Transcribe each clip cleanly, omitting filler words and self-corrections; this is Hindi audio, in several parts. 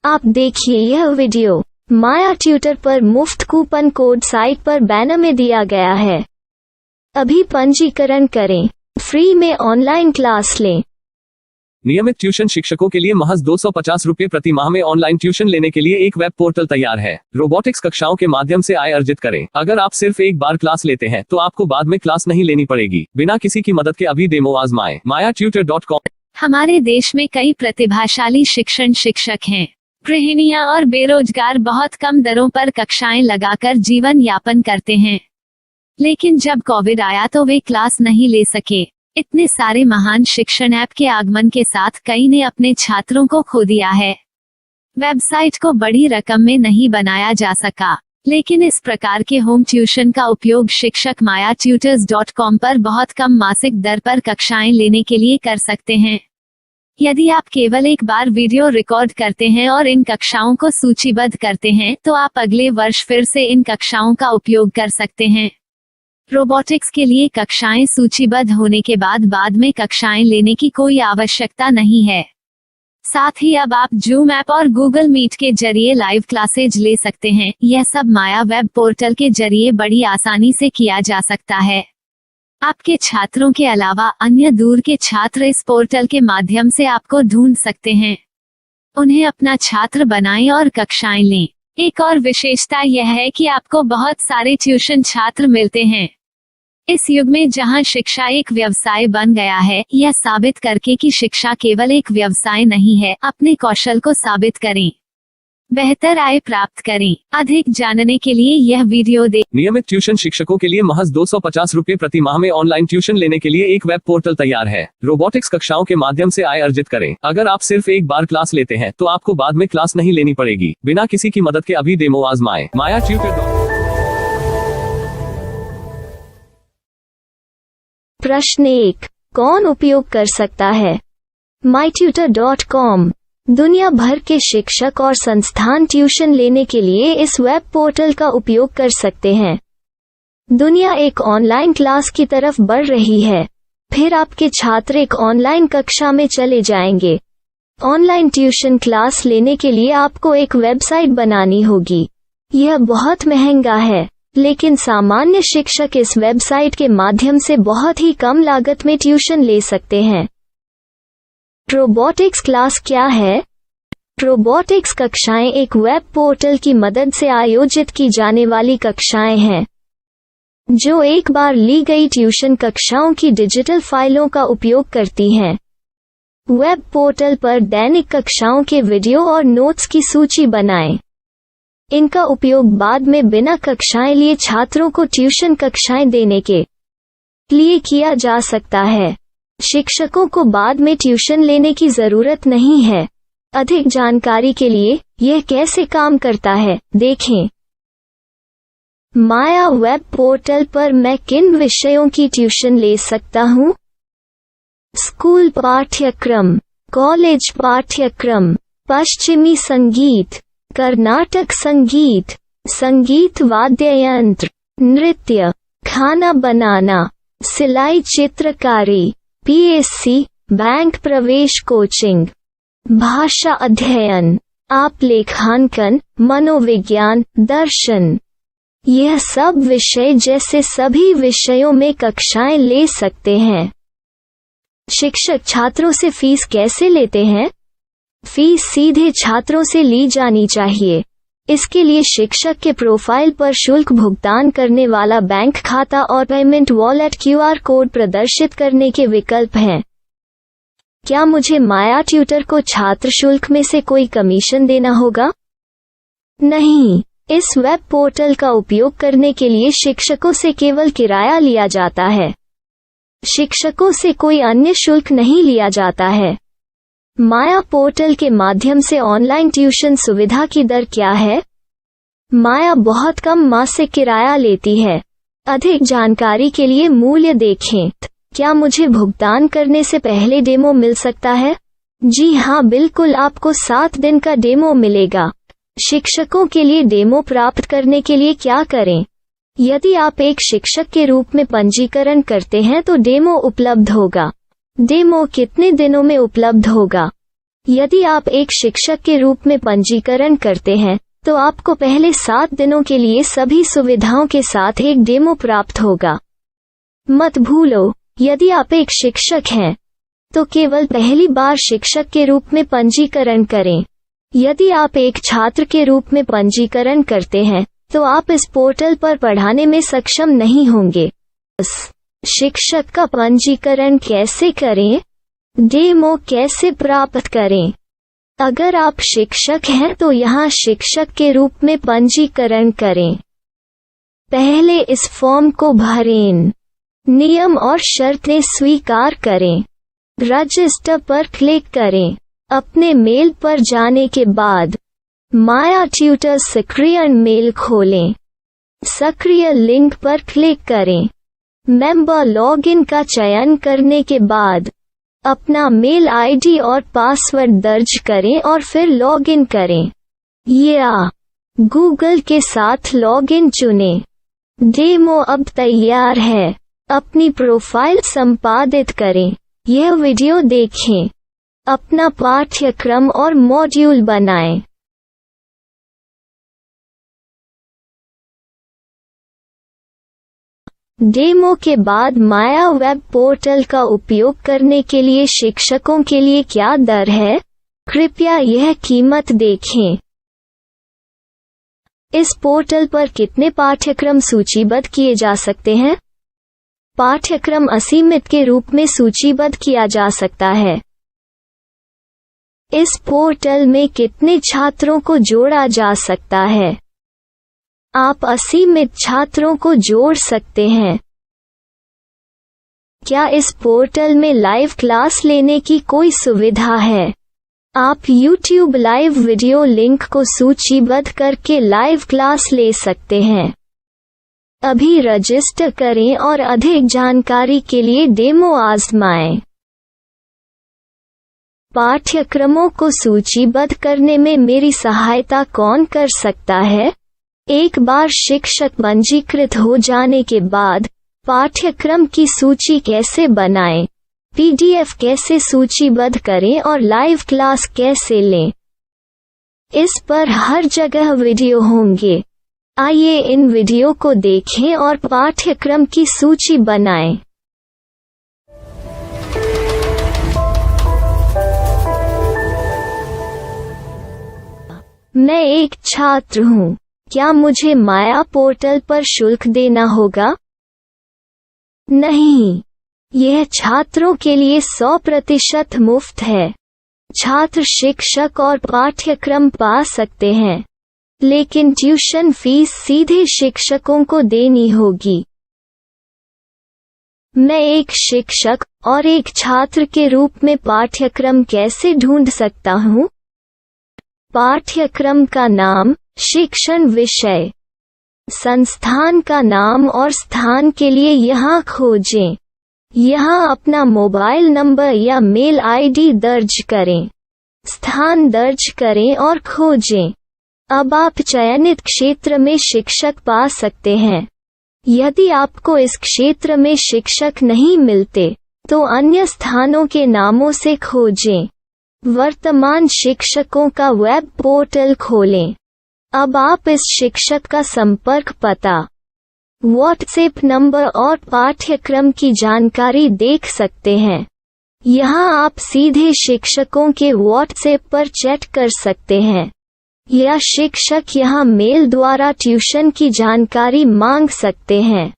आप देखिए यह वीडियो माया ट्यूटर पर मुफ्त कूपन कोड साइट पर बैनर में दिया गया है। अभी पंजीकरण करें, फ्री में ऑनलाइन क्लास लें। नियमित ट्यूशन शिक्षकों के लिए महज 250 रुपये प्रति माह में ऑनलाइन ट्यूशन लेने के लिए एक वेब पोर्टल तैयार है। रोबोटिक्स कक्षाओं के माध्यम से आय अर्जित करें। अगर आप सिर्फ एक बार क्लास लेते हैं तो आपको बाद में क्लास नहीं लेनी पड़ेगी। बिना किसी की मदद के अभी डेमो आजमाएं। mayatutor.com। हमारे देश में कई प्रतिभाशाली शिक्षण शिक्षक हैं। गृहिणियां और बेरोजगार बहुत कम दरों पर कक्षाएं लगाकर जीवन यापन करते हैं, लेकिन जब कोविड आया तो वे क्लास नहीं ले सके। इतने सारे महान शिक्षण ऐप के आगमन के साथ कई ने अपने छात्रों को खो दिया है। वेबसाइट को बड़ी रकम में नहीं बनाया जा सका, लेकिन इस प्रकार के होम ट्यूशन का उपयोग शिक्षक mayatutors.com पर बहुत कम मासिक दर पर कक्षाएं लेने के लिए कर सकते हैं। यदि आप केवल एक बार वीडियो रिकॉर्ड करते हैं और इन कक्षाओं को सूचीबद्ध करते हैं तो आप अगले वर्ष फिर से इन कक्षाओं का उपयोग कर सकते हैं। रोबोटिक्स के लिए कक्षाएं सूचीबद्ध होने के बाद में कक्षाएं लेने की कोई आवश्यकता नहीं है। साथ ही अब आप जूम ऐप और गूगल मीट के जरिए लाइव क्लासेज ले सकते हैं। यह सब माया वेब पोर्टल के जरिए बड़ी आसानी से किया जा सकता है। आपके छात्रों के अलावा अन्य दूर के छात्र इस पोर्टल के माध्यम से आपको ढूंढ सकते हैं। उन्हें अपना छात्र बनाएं और कक्षाएं लें। एक और विशेषता यह है कि आपको बहुत सारे ट्यूशन छात्र मिलते हैं। इस युग में जहां शिक्षा एक व्यवसाय बन गया है, यह साबित करके कि शिक्षा केवल एक व्यवसाय नहीं है, अपने कौशल को साबित करें, बेहतर आय प्राप्त करें। अधिक जानने के लिए यह वीडियो देखें। नियमित ट्यूशन शिक्षकों के लिए महज 250 रुपये प्रति माह में ऑनलाइन ट्यूशन लेने के लिए एक वेब पोर्टल तैयार है। रोबोटिक्स कक्षाओं के माध्यम से आय अर्जित करें। अगर आप सिर्फ एक बार क्लास लेते हैं तो आपको बाद में क्लास नहीं लेनी पड़ेगी। बिना किसी की मदद के अभी डेमो आजमाएं। mayatutor। प्रश्न 1, कौन उपयोग कर सकता है? mytutor.com दुनिया भर के शिक्षक और संस्थान ट्यूशन लेने के लिए इस वेब पोर्टल का उपयोग कर सकते हैं। दुनिया एक ऑनलाइन क्लास की तरफ बढ़ रही है, फिर आपके छात्र एक ऑनलाइन कक्षा में चले जाएंगे। ऑनलाइन ट्यूशन क्लास लेने के लिए आपको एक वेबसाइट बनानी होगी। यह बहुत महंगा है, लेकिन सामान्य शिक्षक इस वेबसाइट के माध्यम से बहुत ही कम लागत में ट्यूशन ले सकते हैं। रोबोटिक्स क्लास क्या है? रोबोटिक्स कक्षाएं एक वेब पोर्टल की मदद से आयोजित की जाने वाली कक्षाएं हैं, जो एक बार ली गई ट्यूशन कक्षाओं की डिजिटल फाइलों का उपयोग करती हैं। वेब पोर्टल पर दैनिक कक्षाओं के वीडियो और नोट्स की सूची बनाएं। इनका उपयोग बाद में बिना कक्षाएं लिए छात्रों को ट्यूशन कक्षाएं देने के लिए किया जा सकता है। शिक्षकों को बाद में ट्यूशन लेने की जरूरत नहीं है। अधिक जानकारी के लिए यह कैसे काम करता है देखें। माया वेब पोर्टल पर मैं किन विषयों की ट्यूशन ले सकता हूँ? स्कूल पाठ्यक्रम, कॉलेज पाठ्यक्रम, पश्चिमी संगीत, कर्नाटक संगीत, संगीत वाद्य यंत्र, नृत्य, खाना बनाना, सिलाई चित्रकारी, PSC, बैंक प्रवेश कोचिंग, भाषा अध्ययन, आप लेखांकन, मनोविज्ञान, दर्शन। यह सब विषय जैसे सभी विषयों में कक्षाएं ले सकते हैं। शिक्षक छात्रों से फीस कैसे लेते हैं? फीस सीधे छात्रों से ली जानी चाहिए। इसके लिए शिक्षक के प्रोफाइल पर शुल्क भुगतान करने वाला बैंक खाता और पेमेंट वॉलेट QR कोड प्रदर्शित करने के विकल्प हैं। क्या मुझे माया ट्यूटर को छात्र शुल्क में से कोई कमीशन देना होगा? नहीं, इस वेब पोर्टल का उपयोग करने के लिए शिक्षकों से केवल किराया लिया जाता है। शिक्षकों से कोई अन्य शुल्क नहीं लिया जाता है। माया पोर्टल के माध्यम से ऑनलाइन ट्यूशन सुविधा की दर क्या है? माया बहुत कम मासिक किराया लेती है। अधिक जानकारी के लिए मूल्य देखें। क्या मुझे भुगतान करने से पहले डेमो मिल सकता है? जी हाँ, बिल्कुल, आपको 7 दिन का डेमो मिलेगा। शिक्षकों के लिए डेमो प्राप्त करने के लिए क्या करें? यदि आप एक शिक्षक के रूप में पंजीकरण करते हैं तो डेमो उपलब्ध होगा। डेमो कितने दिनों में उपलब्ध होगा? यदि आप एक शिक्षक के रूप में पंजीकरण करते हैं तो आपको पहले 7 दिनों के लिए सभी सुविधाओं के साथ एक डेमो प्राप्त होगा। मत भूलो, यदि आप एक शिक्षक हैं तो केवल पहली बार शिक्षक के रूप में पंजीकरण करें। यदि आप एक छात्र के रूप में पंजीकरण करते हैं तो आप इस पोर्टल पर पढ़ाने में सक्षम नहीं होंगे। शिक्षक का पंजीकरण कैसे करें? डेमो कैसे प्राप्त करें? अगर आप शिक्षक हैं तो यहाँ शिक्षक के रूप में पंजीकरण करें। पहले इस फॉर्म को भरें, नियम और शर्तें स्वीकार करें, रजिस्टर पर क्लिक करें। अपने मेल पर जाने के बाद माया ट्यूटर सक्रिय मेल खोलें। सक्रिय लिंक पर क्लिक करें। मेंबर लॉगिन का चयन करने के बाद अपना मेल आईडी और पासवर्ड दर्ज करें और फिर लॉगिन करें या गूगल के साथ लॉगिन चुनें। डेमो अब तैयार है। अपनी प्रोफाइल संपादित करें। यह वीडियो देखें। अपना पाठ्यक्रम और मॉड्यूल बनाएं। डेमो के बाद माया वेब पोर्टल का उपयोग करने के लिए शिक्षकों के लिए क्या दर है? कृपया यह कीमत देखें। इस पोर्टल पर कितने पाठ्यक्रम सूचीबद्ध किए जा सकते हैं? पाठ्यक्रम असीमित के रूप में सूचीबद्ध किया जा सकता है। इस पोर्टल में कितने छात्रों को जोड़ा जा सकता है? आप असीमित छात्रों को जोड़ सकते हैं। क्या इस पोर्टल में लाइव क्लास लेने की कोई सुविधा है? आप YouTube लाइव वीडियो लिंक को सूचीबद्ध करके लाइव क्लास ले सकते हैं। अभी रजिस्टर करें और अधिक जानकारी के लिए डेमो आजमाएं। पाठ्यक्रमों को सूचीबद्ध करने में मेरी सहायता कौन कर सकता है? एक बार शिक्षक पंजीकृत हो जाने के बाद पाठ्यक्रम की सूची कैसे बनाएं, PDF कैसे सूचीबद्ध करें और लाइव क्लास कैसे लें, इस पर हर जगह वीडियो होंगे। आइए इन वीडियो को देखें और पाठ्यक्रम की सूची बनाएं। मैं एक छात्र हूँ। क्या मुझे माया पोर्टल पर शुल्क देना होगा? नहीं, यह छात्रों के लिए 100% मुफ्त है। छात्र शिक्षक और पाठ्यक्रम पा सकते हैं, लेकिन ट्यूशन फीस सीधे शिक्षकों को देनी होगी। मैं एक शिक्षक और एक छात्र के रूप में पाठ्यक्रम कैसे ढूंढ सकता हूँ? पाठ्यक्रम का नाम, शिक्षण विषय, संस्थान का नाम और स्थान के लिए यहाँ खोजें। यहाँ अपना मोबाइल नंबर या मेल आईडी दर्ज करें। स्थान दर्ज करें और खोजें। अब आप चयनित क्षेत्र में शिक्षक पा सकते हैं। यदि आपको इस क्षेत्र में शिक्षक नहीं मिलते तो अन्य स्थानों के नामों से खोजें। वर्तमान शिक्षकों का वेब पोर्टल खोलें। अब आप इस शिक्षक का संपर्क पता, व्हाट्सएप नंबर और पाठ्यक्रम की जानकारी देख सकते हैं। यहाँ आप सीधे शिक्षकों के व्हाट्सएप पर चैट कर सकते हैं या शिक्षक यहाँ मेल द्वारा ट्यूशन की जानकारी मांग सकते हैं।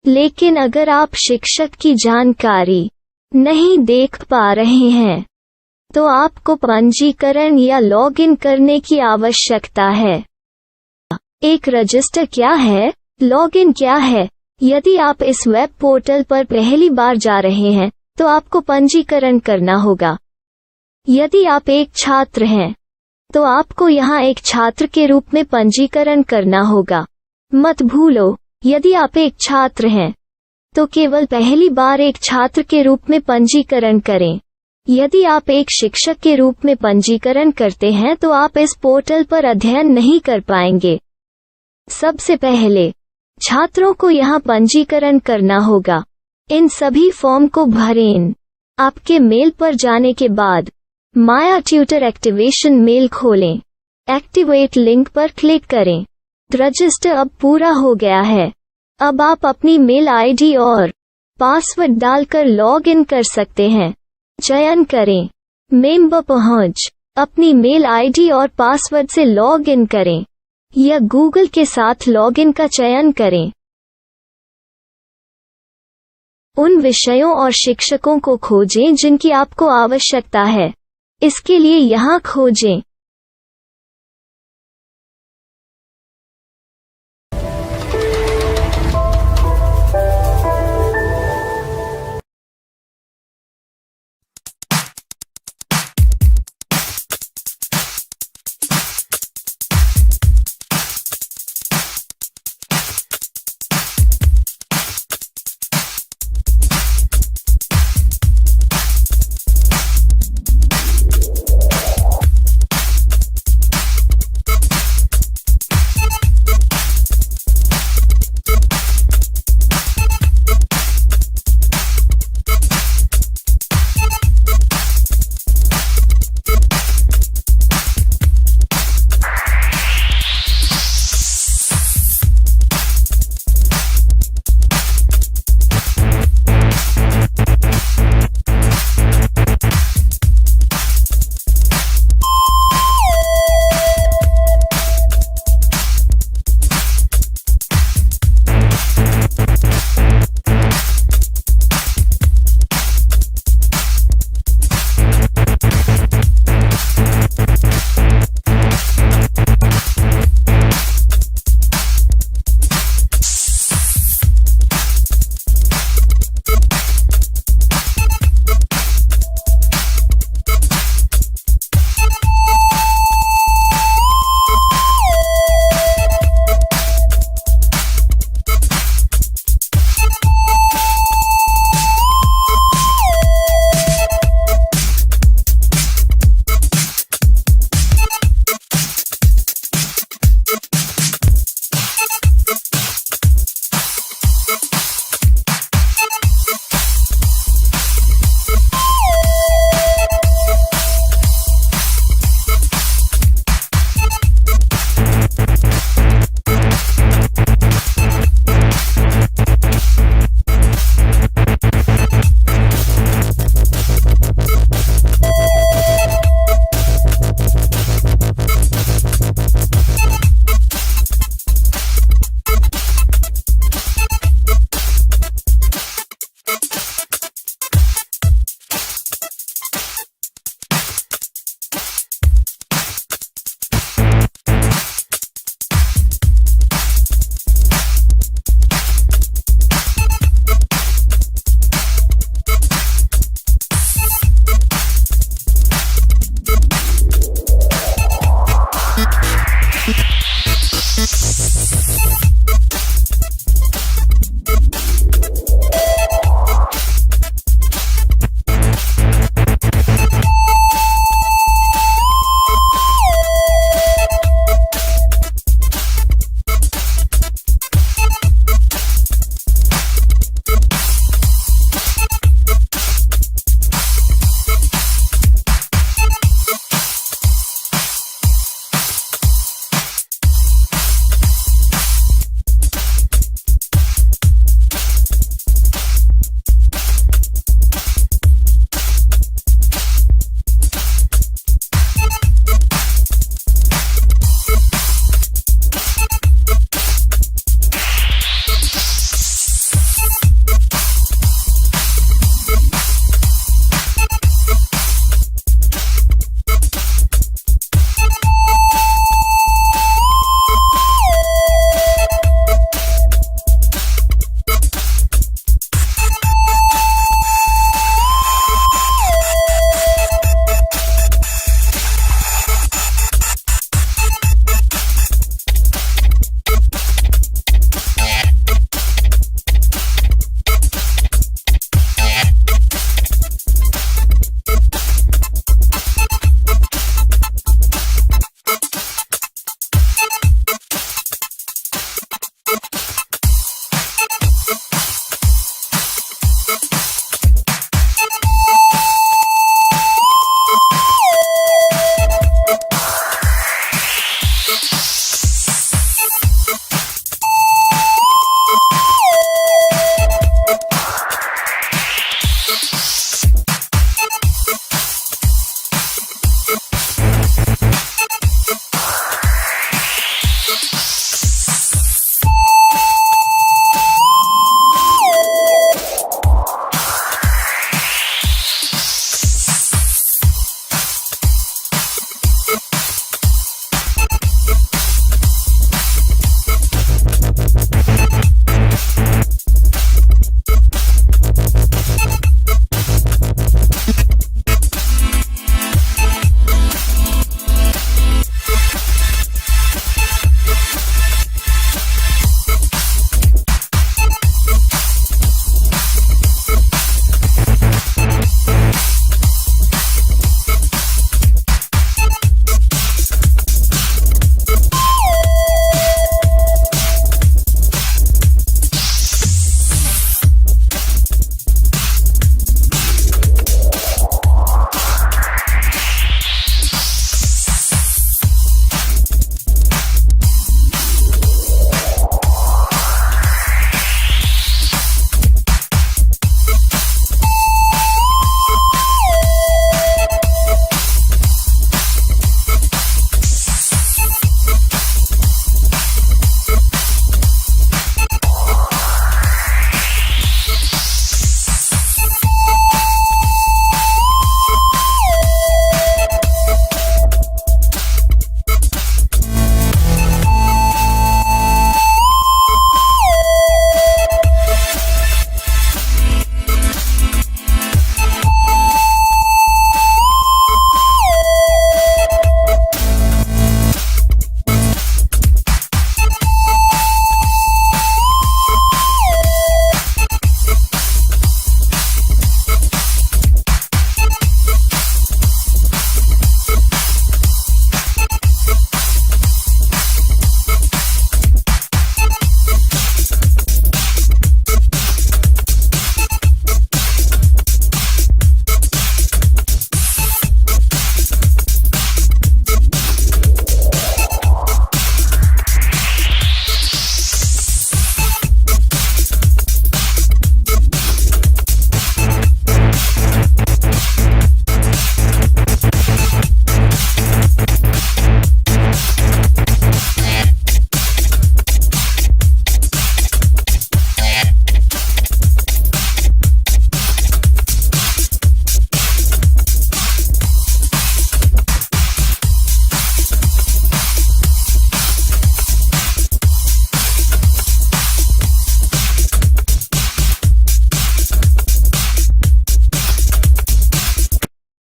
लेकिन अगर आप शिक्षक की जानकारी नहीं देख पा रहे हैं तो आपको पंजीकरण या लॉगिन करने की आवश्यकता है। एक रजिस्टर क्या है? लॉगिन क्या है? यदि आप इस वेब पोर्टल पर पहली बार जा रहे हैं तो आपको पंजीकरण करना होगा। यदि आप एक छात्र हैं तो आपको यहाँ एक छात्र के रूप में पंजीकरण करना होगा। मत भूलो, यदि आप एक छात्र हैं तो केवल पहली बार एक छात्र के रूप में पंजीकरण करें। यदि आप एक शिक्षक के रूप में पंजीकरण करते हैं तो आप इस पोर्टल पर अध्ययन नहीं कर पाएंगे। सबसे पहले छात्रों को यहाँ पंजीकरण करना होगा। इन सभी फॉर्म को भरें। आपके मेल पर जाने के बाद माया ट्यूटर एक्टिवेशन मेल खोलें। एक्टिवेट लिंक पर क्लिक करें। रजिस्टर अब पूरा हो गया है। अब आप अपनी मेल आईडी और पासवर्ड डालकर लॉग इन कर सकते हैं। चयन करें मेंबर पहुंच। अपनी मेल आईडी और पासवर्ड से लॉग इन करें या गूगल के साथ लॉग इन का चयन करें। उन विषयों और शिक्षकों को खोजें जिनकी आपको आवश्यकता है। इसके लिए यहाँ खोजें